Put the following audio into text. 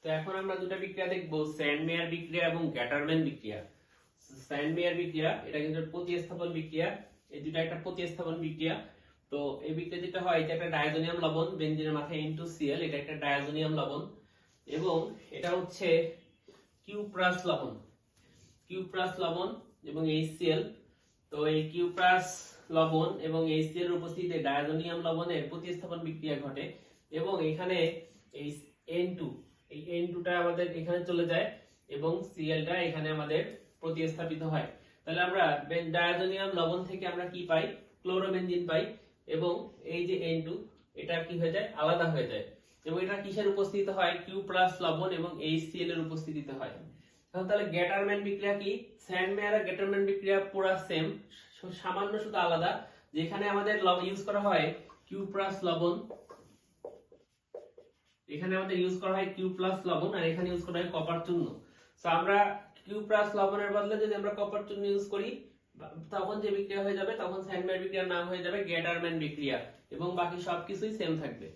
তো এখন আমরা দুটো বিক্রিয়া দেখবো, স্যান্ডমেয়ার বিক্রিয়া এবং গ্যাটারম্যান বিক্রিয়া। স্যান্ডমেয়ার বিক্রিয়া এটা কিন্তু প্রতিস্থাপন বিক্রিয়া, এই দুটো একটা প্রতিস্থাপন বিক্রিয়া। তো এই বিক্রিয়া যেটা হয়, এটা একটা ডায়াজোনিয়াম লবণ, বেনজিনের মাথায় N2Cl, এটা একটা ডায়াজোনিয়াম লবণ, এবং এটা হচ্ছে কিউপ্রাস লবণ, কিউপ্রাস লবণ এবং HCl। তো এই কিউপ্রাস লবণ এবং HCl এর উপস্থিতিতে ডায়াজোনিয়াম লবণের প্রতিস্থাপন বিক্রিয়া ঘটে, এবং এখানে এই N2, এই N2টা আমাদের এখানে চলে যায় এবং Cl টা এখানে আমাদের প্রতিস্থাপিত হয়। তাহলে আমরা ডায়াজোনিয়াম লবণ থেকে আমরা কি পাই? ক্লোরোবেনজিন পাই, এবং এই যে N2 এটা কি হয়ে যায়? আলাদা হয়ে যায়, এবং এটা কিসের উপস্থিতিতে হয়? কিউপ্রাস লবণ এবং HCl এর উপস্থিতিতে হয়। তাহলে গ্যাটারম্যান বিক্রিয়া কি? স্যান্ডমেয়ার আর গ্যাটারম্যান বিক্রিয়া পুরো সেম, সামান্য শুধু আলাদা। যেখানে আমাদের ইউজ করা হয় কিউপ্রাস লবণ, এখানে আমাদের ইউজ করা হয় কিউপ্রাস লবণ, আর এখানে ইউজ করা হয় কপার চূর্ণ। সো আমরা কিউপ্রাস লবণের বদলে যদি আমরা কপার চূর্ণ ইউজ করি, তখন যে বিক্রিয়া হয়ে যাবে, তখন স্যান্ডমেয়ার বিক্রিয়ার নাম হয়ে যাবে গ্যাটারম্যান বিক্রিয়া, এবং বাকি সবকিছুই সেম থাকবে।